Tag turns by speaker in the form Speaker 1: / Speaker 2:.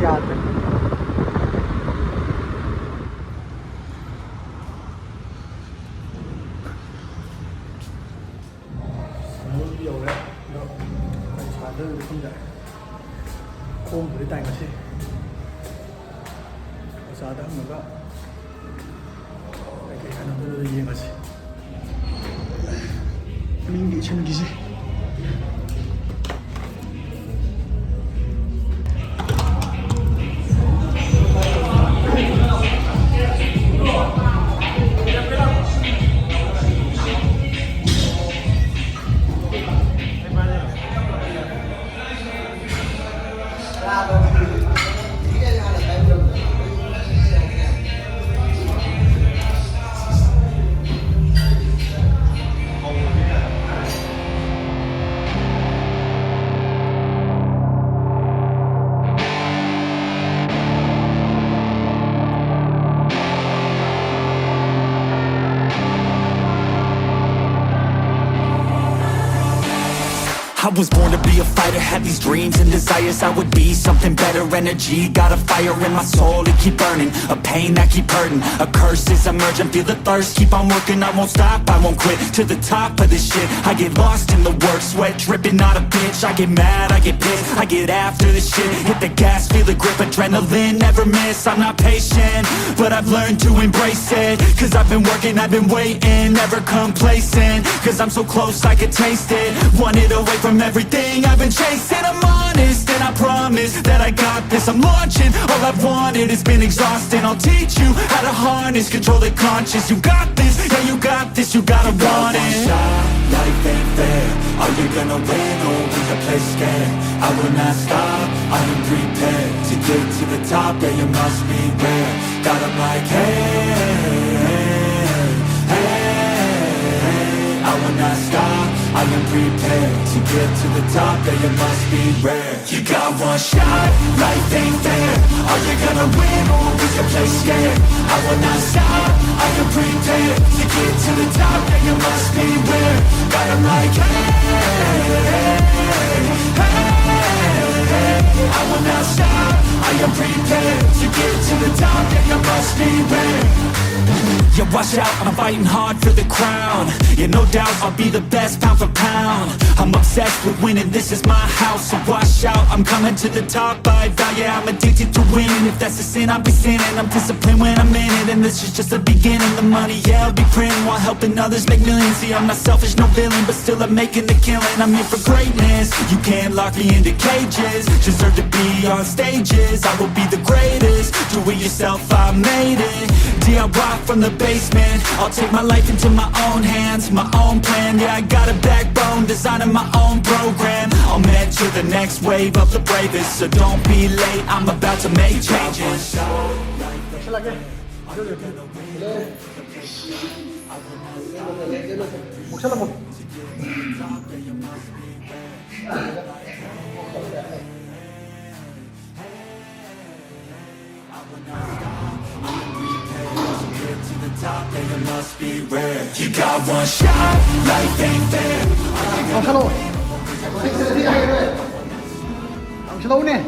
Speaker 1: ꯌꯥꯗ꯭ꯔꯦ. ꯌꯧꯔꯦ ꯑꯗꯣ ꯀꯔꯤ ꯁꯥꯗꯣꯏꯅꯣ ꯈꯪꯗꯦ. ꯈꯣꯡꯕꯨꯗꯤ ꯇꯥꯏ ꯉꯁꯤ. ꯑꯣꯖꯥꯗ ꯍꯪꯉꯒ ꯀꯩꯀꯩ ꯁꯥꯟꯅꯗꯣꯏꯅꯣ ꯌꯦꯡꯉꯁꯤ. ꯃꯤꯡꯒꯤ ꯏꯁꯟꯒꯤꯁꯤ.
Speaker 2: I was born to be a fighter, had these dreams and desires. I would be something better, energy, got a fire in my soul to keep burning, a pain that keep hurting, a curse is emerging, feel the thirst, keep on working, I won't stop, I won't quit, to the top of this shit, I get lost in the work, sweat dripping, not a bitch, I get mad, I get pissed, I get after this shit, hit the gas, feel the grip, adrenaline, never miss, I'm not patient, but I've learned to embrace it, cause I've been working, I've been waiting, never complacent, cause I'm so close, I could taste it, want it away from everything I've been chasing. I'm honest and I promise that I got this. I'm launching, all I've wanted has been exhausting. I'll teach you how to harness, control the conscious. You got this, yeah you got this, you gotta want it. Life ain't fair, are you gonna win or will you play scared? I will not stop, I am prepared to get to the top, yeah you must be rare. Got 'em like hey, hey, I will not stop, I am prepared to get to the top, yeah you must be rare. You got one shot, life ain't fair. Are you gonna win or will you play scared? I will not stop, I am prepared to get to the top, yeah you must be rare. Got 'em like hey, hey, I will not stop, I am prepared to get to the top, yeah you must be rare. Yeah, watch out, I'm fighting hard for the crown. Yeah, no doubt, I'll be the best pound for pound. I'm obsessed with winning, this is my house. So watch out, I'm coming to the top, I vow. Yeah, I'm addicted to winning. If that's a sin, I'll be sinning. I'm disciplined when I'm in it, and this is just the beginning. The money, yeah, I'll be printing while helping others make millions. See, I'm not selfish, no villain, but still I'm making the killing. I'm here for greatness, you can't lock me into cages. Deserve to be on stages, I will be the greatest. Do it yourself, I made it. DIY from the basement, I'll take my life into my own hands, my own plan, yeah I got a backbone, designing my own program. I'll mentor the next wave of the bravest, so don't be late, I'm about to make changes. Top, yeah, you must be rare. You got one shot, life ain't fair.
Speaker 1: Ang slow. Ang slow niya.